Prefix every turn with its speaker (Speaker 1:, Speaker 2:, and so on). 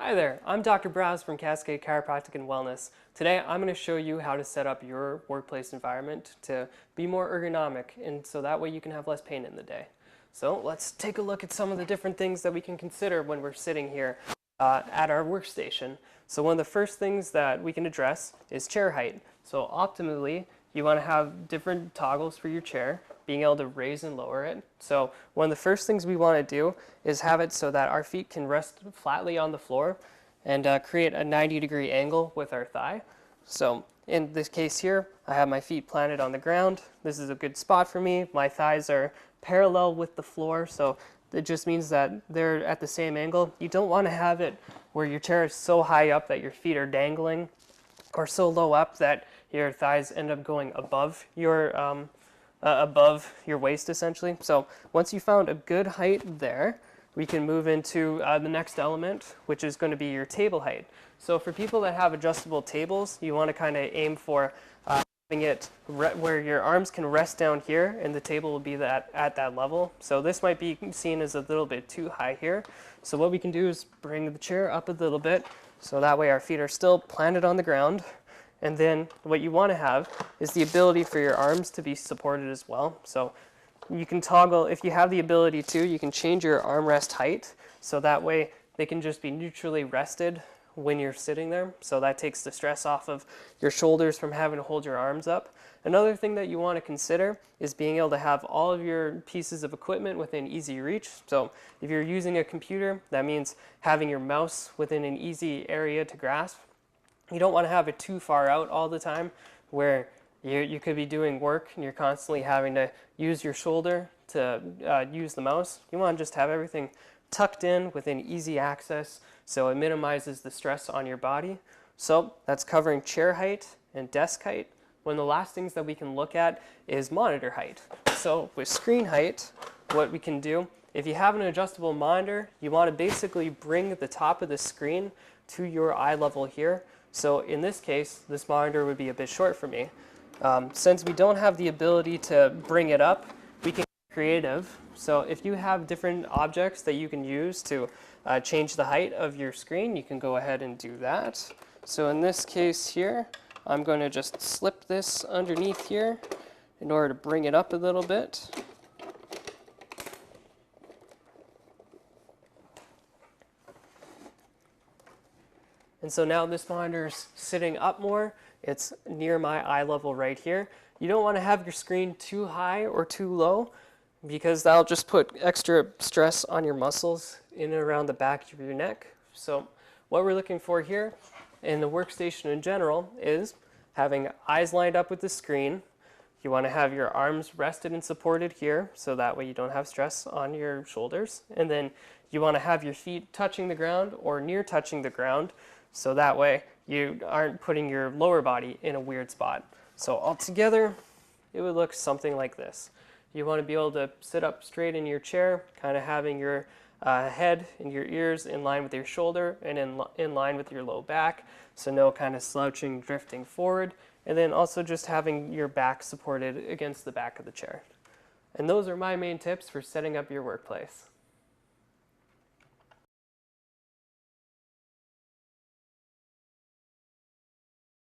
Speaker 1: Hi there, I'm Dr. Browse from Cascade Chiropractic and Wellness. Today I'm going to show you how to set up your workplace environment to be more ergonomic and so that way you can have less pain in the day. So let's take a look at some of the different things that we can consider when we're sitting here at our workstation. So one of the first things that we can address is chair height. So optimally you want to have different toggles for your chair, being able to raise and lower it. So one of the first things we want to do is have it so that our feet can rest flatly on the floor and create a 90-degree angle with our thigh. So in this case here, I have my feet planted on the ground. This is a good spot for me. My thighs are parallel with the floor, so it just means that they're at the same angle. You don't want to have it where your chair is so high up that your feet are dangling or so low up that your thighs end up going above your waist essentially. So once you found a good height there, we can move into the next element, which is going to be your table height. So for people that have adjustable tables, you want to kind of aim for having it where your arms can rest down here and the table will be at that level. So this might be seen as a little bit too high here. So what we can do is bring the chair up a little bit so that way our feet are still planted on the ground. And then what you want to have is the ability for your arms to be supported as well. So you can toggle, if you have the ability to, you can change your armrest height so that way they can just be neutrally rested when you're sitting there. So that takes the stress off of your shoulders from having to hold your arms up. Another thing that you want to consider is being able to have all of your pieces of equipment within easy reach. So if you're using a computer, that means having your mouse within an easy area to grasp. You don't want to have it too far out all the time where you could be doing work and you're constantly having to use your shoulder to use the mouse. You want to just have everything tucked in within easy access so it minimizes the stress on your body. So that's covering chair height and desk height. One of the last things that we can look at is monitor height. So with screen height, what we can do, if you have an adjustable monitor, you want to basically bring the top of the screen to your eye level here. So in this case, this monitor would be a bit short for me. Since we don't have the ability to bring it up, we can get creative. So if you have different objects that you can use to change the height of your screen, you can go ahead and do that. So in this case here, I'm going to just slip this underneath here in order to bring it up a little bit. And so now this monitor is sitting up more. It's near my eye level right here. You don't want to have your screen too high or too low because that'll just put extra stress on your muscles in and around the back of your neck. So what we're looking for here in the workstation in general is having eyes lined up with the screen. You want to have your arms rested and supported here so that way you don't have stress on your shoulders. And then you want to have your feet touching the ground or near touching the ground so that way you aren't putting your lower body in a weird spot. So altogether, it would look something like this. You want to be able to sit up straight in your chair, kind of having your head and your ears in line with your shoulder and in line with your low back, so no kind of slouching, drifting forward, and then also just having your back supported against the back of the chair. And those are my main tips for setting up your workplace.